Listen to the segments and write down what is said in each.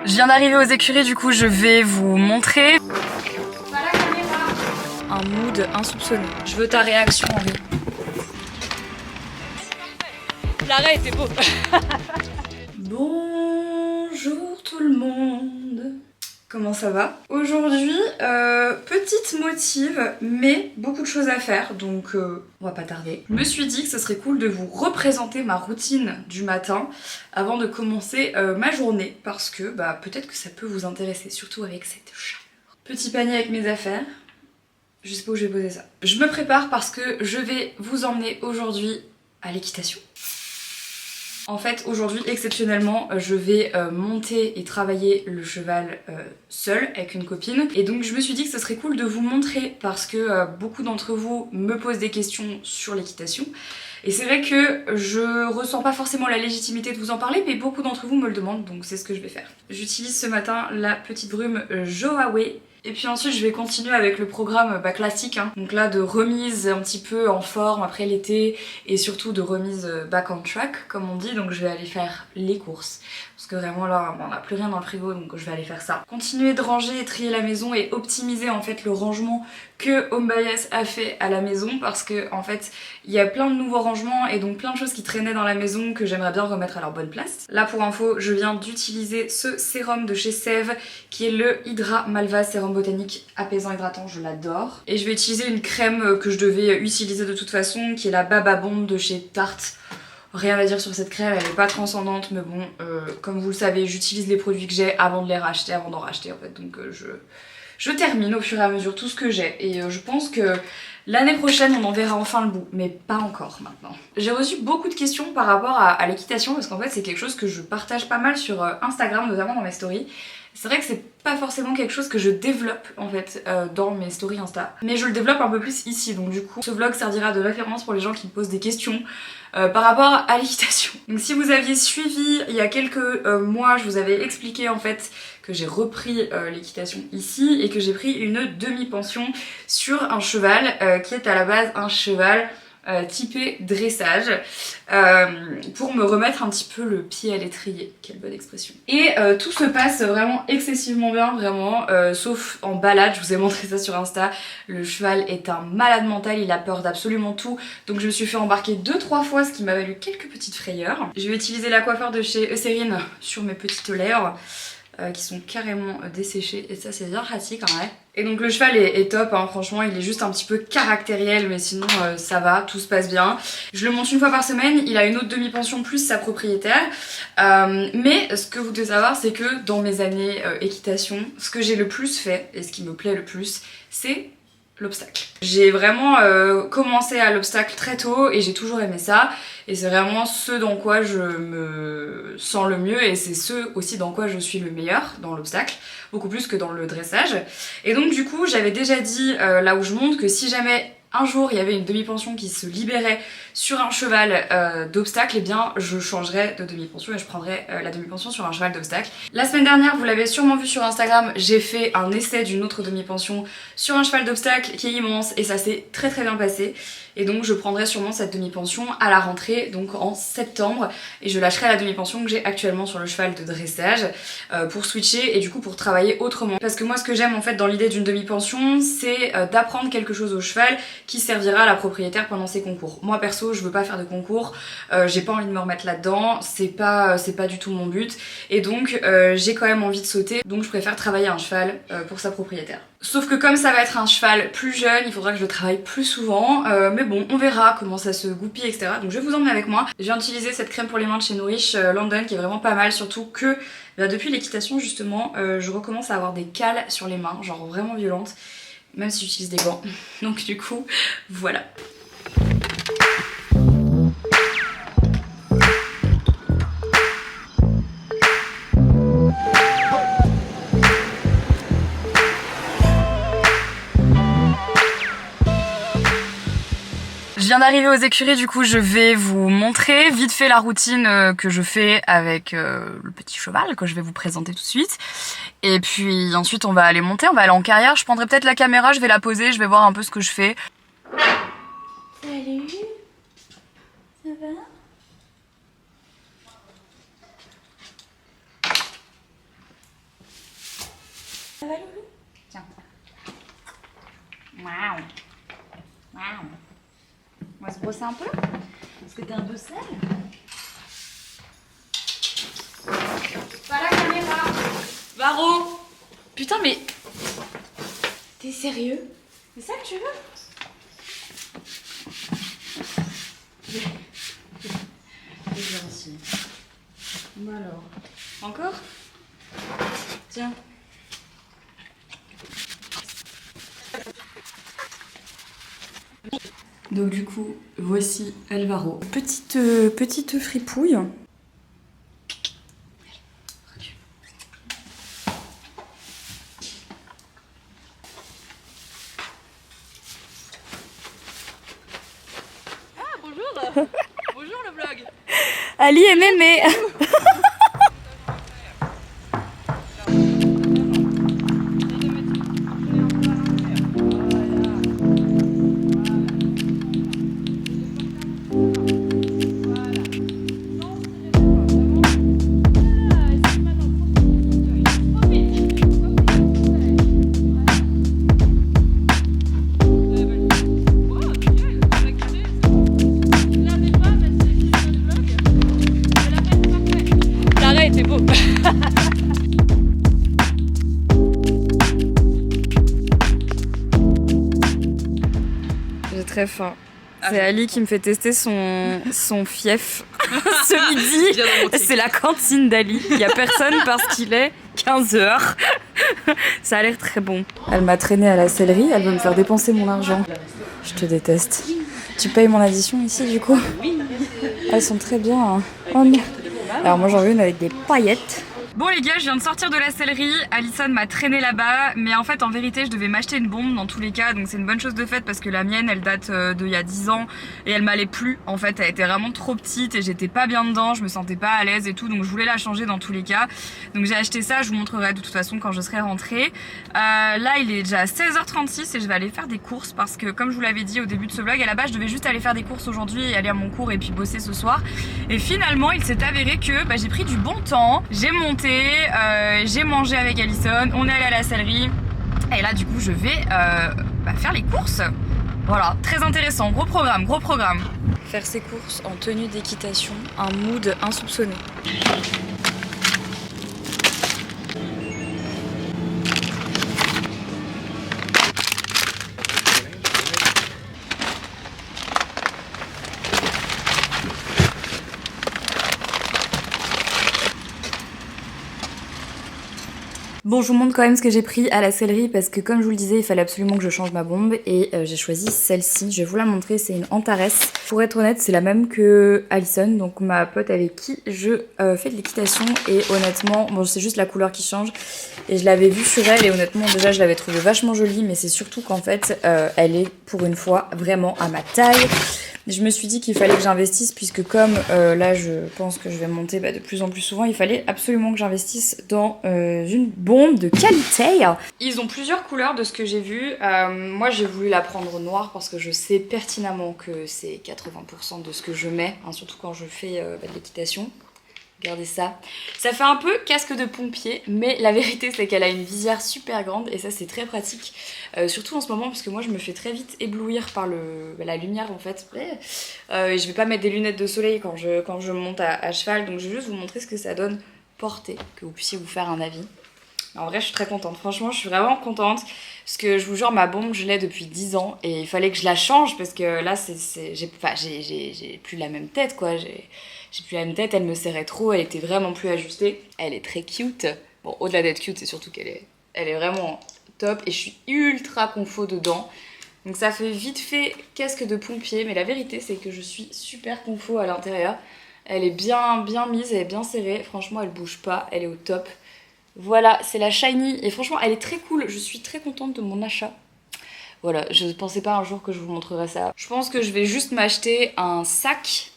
Je viens d'arriver aux écuries, du coup je vais vous montrer un mood insoupçonné. Je veux ta réaction, Henri. L'arrêt était beau. Bonjour tout le monde. Comment ça va? Aujourd'hui, petite motive, mais beaucoup de choses à faire, donc on va pas tarder. Je me suis dit que ce serait cool de vous représenter ma routine du matin avant de commencer ma journée, parce que peut-être que ça peut vous intéresser, surtout avec cette chaleur. Petit panier avec mes affaires. Je sais pas où je vais poser ça. Je me prépare parce que je vais vous emmener aujourd'hui à l'équitation. En fait, aujourd'hui, exceptionnellement, je vais monter et travailler le cheval seule avec une copine. Et donc, je me suis dit que ce serait cool de vous montrer parce que beaucoup d'entre vous me posent des questions sur l'équitation. Et c'est vrai que je ressens pas forcément la légitimité de vous en parler, mais beaucoup d'entre vous me le demandent, donc c'est ce que je vais faire. J'utilise ce matin la petite brume Joaway. Et puis ensuite je vais continuer avec le programme classique, hein. Donc là de remise un petit peu en forme après l'été et surtout de remise back on track comme on dit. Donc je vais aller faire les courses parce que vraiment là on n'a plus rien dans le frigo, donc je vais aller faire ça. Continuer de ranger et trier la maison et optimiser en fait le rangement que Home Bias a fait à la maison, parce que en fait il y a plein de nouveaux rangements et donc plein de choses qui traînaient dans la maison que j'aimerais bien remettre à leur bonne place. Là pour info, je viens d'utiliser ce sérum de chez Sève qui est le Hydra Malva sérum botanique apaisant hydratant, je l'adore. Et je vais utiliser une crème que je devais utiliser de toute façon qui est la Baba Bomb de chez Tarte. Rien à dire sur cette crème, elle est pas transcendante, mais bon, comme vous le savez, j'utilise les produits que j'ai avant de les racheter, avant d'en racheter en fait, donc je termine au fur et à mesure tout ce que j'ai, et je pense que l'année prochaine on en verra enfin le bout, mais pas encore maintenant. J'ai reçu beaucoup de questions par rapport à l'équitation, parce qu'en fait c'est quelque chose que je partage pas mal sur Instagram, notamment dans mes stories. C'est vrai que c'est pas forcément quelque chose que je développe en fait dans mes stories Insta, mais je le développe un peu plus ici, donc du coup ce vlog servira de référence pour les gens qui me posent des questions par rapport à l'équitation. Donc si vous aviez suivi il y a quelques mois, je vous avais expliqué en fait que j'ai repris l'équitation ici et que j'ai pris une demi-pension sur un cheval qui est à la base un cheval typé dressage pour me remettre un petit peu le pied à l'étrier, quelle bonne expression. Et tout se passe vraiment excessivement bien, vraiment, sauf en balade, je vous ai montré ça sur Insta, le cheval est un malade mental, il a peur d'absolument tout, donc je me suis fait embarquer 2-3 fois, ce qui m'a valu quelques petites frayeurs. Je vais utiliser la coiffeur de chez Eucérine sur mes petites lèvres, qui sont carrément desséchées, et ça c'est bien pratique en vrai. Et donc le cheval est top, hein, franchement il est juste un petit peu caractériel, mais sinon ça va, tout se passe bien. Je le monte une fois par semaine, il a une autre demi-pension plus sa propriétaire, mais ce que vous devez savoir c'est que dans mes années équitation, ce que j'ai le plus fait, et ce qui me plaît le plus, c'est l'obstacle. J'ai vraiment commencé à l'obstacle très tôt et j'ai toujours aimé ça, et c'est vraiment ce dans quoi je me sens le mieux, et c'est ce aussi dans quoi je suis le meilleur, dans l'obstacle, beaucoup plus que dans le dressage. Et donc du coup j'avais déjà dit là où je monte que si jamais un jour il y avait une demi-pension qui se libérait sur un cheval d'obstacle, et eh bien je changerais de demi-pension et je prendrais la demi-pension sur un cheval d'obstacle. La semaine dernière, vous l'avez sûrement vu sur Instagram, j'ai fait un essai d'une autre demi-pension sur un cheval d'obstacle qui est immense et ça s'est très très bien passé. Et donc je prendrai sûrement cette demi-pension à la rentrée, donc en septembre, et je lâcherai la demi-pension que j'ai actuellement sur le cheval de dressage pour switcher et du coup pour travailler autrement. Parce que moi ce que j'aime en fait dans l'idée d'une demi-pension, c'est d'apprendre quelque chose au cheval qui servira à la propriétaire pendant ses concours. Moi perso je veux pas faire de concours, j'ai pas envie de me remettre là-dedans, c'est pas du tout mon but, et donc j'ai quand même envie de sauter, donc je préfère travailler un cheval pour sa propriétaire. Sauf que comme ça va être un cheval plus jeune, il faudra que je le travaille plus souvent, mais bon, on verra comment ça se goupille, etc. Donc je vais vous emmener avec moi. Je viens d'utiliser cette crème pour les mains de chez Nourish London qui est vraiment pas mal, surtout que depuis l'équitation justement, je recommence à avoir des cales sur les mains, genre vraiment violentes, même si j'utilise des gants. Donc du coup, voilà. Je viens d'arriver aux écuries, du coup je vais vous montrer vite fait la routine que je fais avec le petit cheval que je vais vous présenter tout de suite. Et puis ensuite on va aller monter, on va aller en carrière, je prendrai peut-être la caméra, je vais la poser, je vais voir un peu ce que je fais. Salut, ça va? Ça va, Loulou? Tiens. Waouh. Waouh. On va se brosser un peu? Est-ce que t'es un peu sale? Pas la caméra! Varro! Putain, mais... T'es sérieux? C'est ça que tu veux? C'est gentil. Bah alors. Encore? Tiens. Donc du coup, voici Alvaro. Petite fripouille. Ah bonjour. Bonjour le vlog. Ali et Mémé. C'est beau. J'ai très faim. C'est Ali qui me fait tester son fief ce midi. C'est la cantine d'Ali. Il n'y a personne parce qu'il est 15h. Ça a l'air très bon. Elle m'a traîné à la sellerie, elle veut me faire dépenser mon argent. Je te déteste. Tu payes mon addition ici du coup? Elles sont très bien. Hein. Oh non. Alors moi j'en veux une avec des paillettes. Bon les gars, je viens de sortir de la sellerie, Alison m'a traîné là-bas, mais en fait en vérité je devais m'acheter une bombe dans tous les cas, donc c'est une bonne chose de fait parce que la mienne elle date d'il y a 10 ans et elle m'allait plus, en fait elle était vraiment trop petite et j'étais pas bien dedans, je me sentais pas à l'aise et tout, donc je voulais la changer dans tous les cas, donc j'ai acheté ça, je vous montrerai de toute façon quand je serai rentrée. Là il est déjà 16h36 et je vais aller faire des courses parce que comme je vous l'avais dit au début de ce vlog, à la base je devais juste aller faire des courses aujourd'hui et aller à mon cours et puis bosser ce soir, et finalement il s'est avéré que j'ai pris du bon temps, j'ai monté, j'ai mangé avec Alison, on est allé à la sellerie et là du coup je vais faire les courses. Voilà, très intéressant, gros programme, gros programme. Faire ses courses en tenue d'équitation, un mood insoupçonné. Bon, je vous montre quand même ce que j'ai pris à la sellerie parce que comme je vous le disais, il fallait absolument que je change ma bombe et j'ai choisi celle-ci. Je vais vous la montrer, c'est une Antares. Pour être honnête, c'est la même que Alison, donc ma pote avec qui je fais de l'équitation, et honnêtement, bon, c'est juste la couleur qui change et je l'avais vue sur elle et honnêtement déjà je l'avais trouvée vachement jolie, mais c'est surtout qu'en fait elle est pour une fois vraiment à ma taille. Je me suis dit qu'il fallait que j'investisse puisque comme là je pense que je vais monter de plus en plus souvent, il fallait absolument que j'investisse dans une bombe de qualité. Ils ont plusieurs couleurs de ce que j'ai vu. Moi j'ai voulu la prendre noire parce que je sais pertinemment que c'est 80% de ce que je mets, hein, surtout quand je fais de l'équitation. Regardez ça. Ça fait un peu casque de pompier, mais la vérité c'est qu'elle a une visière super grande et ça c'est très pratique. Surtout en ce moment parce que moi je me fais très vite éblouir par la lumière en fait. Et je vais pas mettre des lunettes de soleil quand je monte à cheval, donc je vais juste vous montrer ce que ça donne porté, que vous puissiez vous faire un avis. En vrai je suis très contente, franchement je suis vraiment contente parce que je vous jure ma bombe je l'ai depuis 10 ans et il fallait que je la change parce que là j'ai plus la même tête quoi. J'ai plus la même tête, elle me serrait trop, elle était vraiment plus ajustée. Elle est très cute. Bon, au-delà d'être cute, c'est surtout qu'elle est vraiment top et je suis ultra confo dedans. Donc ça fait vite fait casque de pompier, mais la vérité c'est que je suis super confo à l'intérieur. Elle est bien mise, elle est bien serrée. Franchement, elle bouge pas, elle est au top. Voilà, c'est la Shiny et franchement, elle est très cool. Je suis très contente de mon achat. Voilà, je ne pensais pas un jour que je vous montrerai ça. Je pense que je vais juste m'acheter un sac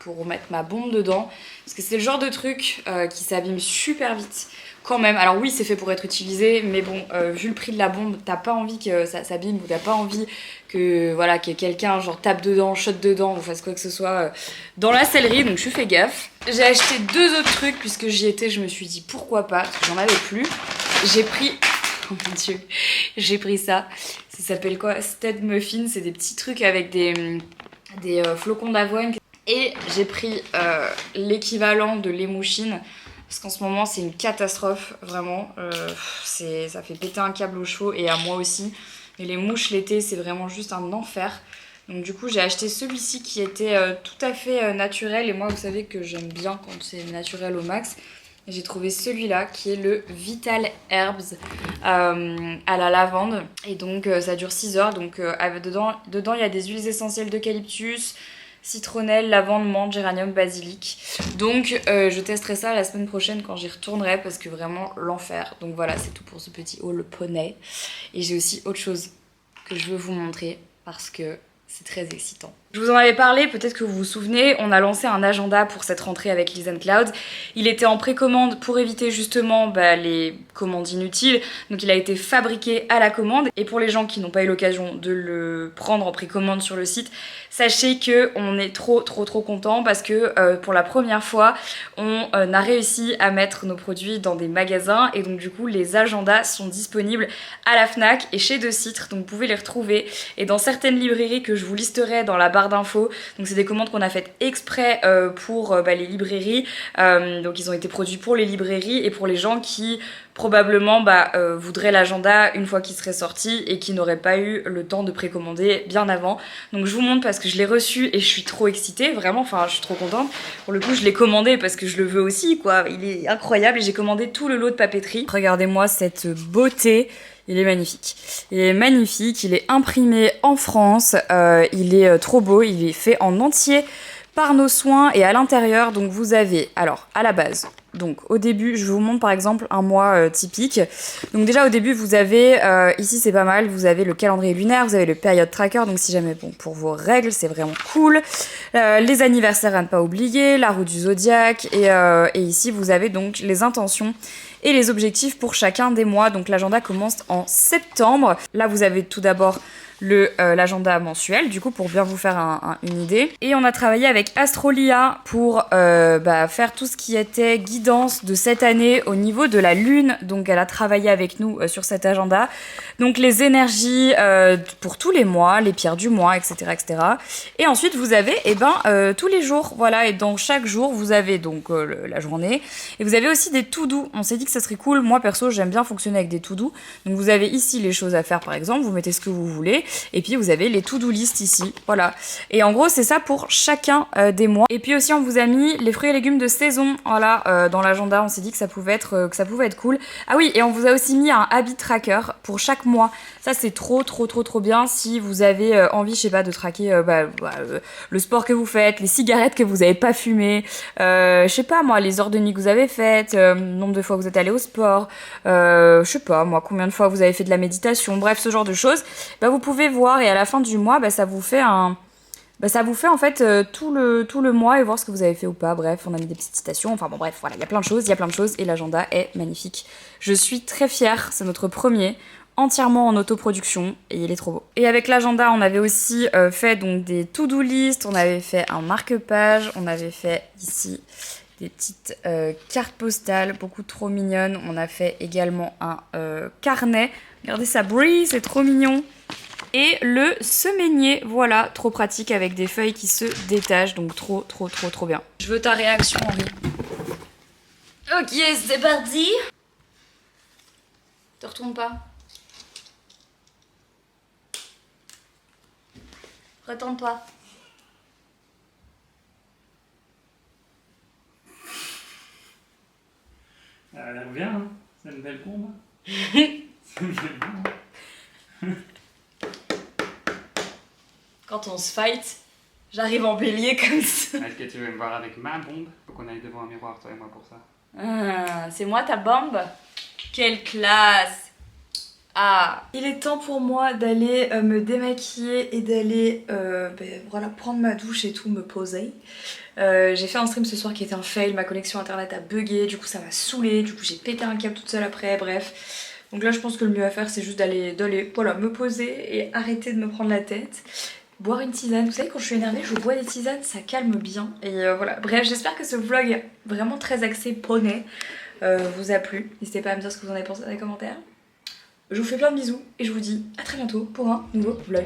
pour mettre ma bombe dedans. Parce que c'est le genre de truc qui s'abîme super vite quand même. Alors oui, c'est fait pour être utilisé, mais bon, vu le prix de la bombe, t'as pas envie que ça s'abîme ou t'as pas envie que voilà, que quelqu'un genre tape dedans, shot dedans ou fasse quoi que ce soit dans la sellerie, donc je fais gaffe. J'ai acheté 2 autres trucs puisque j'y étais, je me suis dit pourquoi pas, parce que j'en avais plus. J'ai pris Oh mon dieu, j'ai pris ça. Ça s'appelle quoi? Stud Muffin. C'est des petits trucs avec des flocons d'avoine. Et j'ai pris l'équivalent de l'Emouchine. Parce qu'en ce moment, c'est une catastrophe, vraiment. Ça fait péter un câble aux chevaux et à moi aussi. Mais les mouches l'été, c'est vraiment juste un enfer. Donc du coup, j'ai acheté celui-ci qui était tout à fait naturel. Et moi, vous savez que j'aime bien quand c'est naturel au max. Et j'ai trouvé celui-là qui est le Vital Herbs à la lavande. Et donc, ça dure 6 heures. Donc dedans, il y a des huiles essentielles d'eucalyptus, citronnelle, lavande, menthe, géranium, basilic. Donc je testerai ça la semaine prochaine quand j'y retournerai parce que vraiment l'enfer. Donc voilà, c'est tout pour ce petit haul poney. Et j'ai aussi autre chose que je veux vous montrer parce que c'est très excitant. Je vous en avais parlé, peut-être que vous vous souvenez, on a lancé un agenda pour cette rentrée avec Liz Cloud. Il était en précommande pour éviter justement les commandes inutiles. Donc il a été fabriqué à la commande. Et pour les gens qui n'ont pas eu l'occasion de le prendre en précommande sur le site, sachez qu'on est trop contents parce que pour la première fois, on a réussi à mettre nos produits dans des magasins. Et donc du coup, les agendas sont disponibles à la Fnac et chez De Citre. Donc vous pouvez les retrouver. Et dans certaines librairies que je vous listerai dans la barre d'infos. Donc c'est des commandes qu'on a faites exprès pour les librairies. Donc ils ont été produits pour les librairies et pour les gens qui probablement voudraient l'agenda une fois qu'il serait sorti et qui n'auraient pas eu le temps de précommander bien avant. Donc je vous montre parce que je l'ai reçu et je suis trop excitée, vraiment, enfin je suis trop contente. Pour le coup je l'ai commandé parce que je le veux aussi quoi, il est incroyable et j'ai commandé tout le lot de papeterie. Regardez-moi cette beauté. Il est magnifique. Il est magnifique, il est imprimé en France, il est trop beau, il est fait en entier par nos soins et à l'intérieur, donc vous avez, alors à la base, donc au début, je vous montre par exemple un mois typique. Donc déjà au début, vous avez, ici c'est pas mal, vous avez le calendrier lunaire, vous avez le period tracker, donc si jamais, bon, pour vos règles, c'est vraiment cool. Les anniversaires à ne pas oublier, la roue du zodiaque, et ici vous avez donc les intentions et les objectifs pour chacun des mois. Donc l'agenda commence en septembre. Là, vous avez tout d'abord l'agenda mensuel, du coup, pour bien vous faire une idée. Et on a travaillé avec Astrolia pour faire tout ce qui était guidance de cette année au niveau de la Lune. Donc elle a travaillé avec nous sur cet agenda. Donc les énergies pour tous les mois, les pierres du mois, etc. etc. Et ensuite, vous avez tous les jours. Voilà, et dans chaque jour, vous avez donc la journée. Et vous avez aussi des to-do. On s'est dit que ça serait cool. Moi, perso, j'aime bien fonctionner avec des to-do. Donc vous avez ici les choses à faire, par exemple. Vous mettez ce que vous voulez. Et puis vous avez les to-do list ici, voilà. Et en gros c'est ça pour chacun des mois. Et puis aussi on vous a mis les fruits et légumes de saison, voilà, dans l'agenda. On s'est dit que ça pouvait être cool. Ah oui, et on vous a aussi mis un habit tracker pour chaque mois. Ça c'est trop bien si vous avez envie, je sais pas, de traquer le sport que vous faites, les cigarettes que vous avez pas fumées, je sais pas moi, les heures de nuit que vous avez faites, le nombre de fois que vous êtes allé au sport, je sais pas moi, combien de fois vous avez fait de la méditation, bref, ce genre de choses. Vous pouvez voir et à la fin du mois, ça vous fait en fait tout le mois et voir ce que vous avez fait ou pas. Bref, on a mis des petites citations. Enfin bon, bref, voilà, il y a plein de choses et l'agenda est magnifique. Je suis très fière, c'est notre premier, entièrement en autoproduction et il est trop beau. Et avec l'agenda, on avait aussi fait donc des to-do list, on avait fait un marque-page, on avait fait ici des petites cartes postales, beaucoup trop mignonnes. On a fait également un carnet. Regardez, ça brille, c'est trop mignon. Et le semainier, voilà, trop pratique avec des feuilles qui se détachent, donc trop bien. Je veux ta réaction, Henri. Ok, c'est parti. Te retourne pas. Retourne-toi. Elle a l'air bien, hein. C'est une belle bombe. C'est une belle bombe. Quand on se fight, j'arrive en bélier comme ça. Est-ce que tu veux me voir avec ma bombe? Faut qu'on aille devant un miroir, toi et moi, pour ça. Ah, c'est moi ta bombe? Quelle classe! Ah, il est temps pour moi d'aller me démaquiller et d'aller prendre ma douche et tout, me poser. J'ai fait un stream ce soir qui était un fail, ma connexion internet a bugué, du coup ça m'a saoulé, du coup j'ai pété un câble toute seule après, bref. Donc là je pense que le mieux à faire c'est juste d'aller me poser et arrêter de me prendre la tête. Boire une tisane, vous savez quand je suis énervée je bois des tisanes, ça calme bien. Et voilà, bref j'espère que ce vlog vraiment très axé poney vous a plu. N'hésitez pas à me dire ce que vous en avez pensé dans les commentaires. Je vous fais plein de bisous et je vous dis à très bientôt pour un nouveau vlog.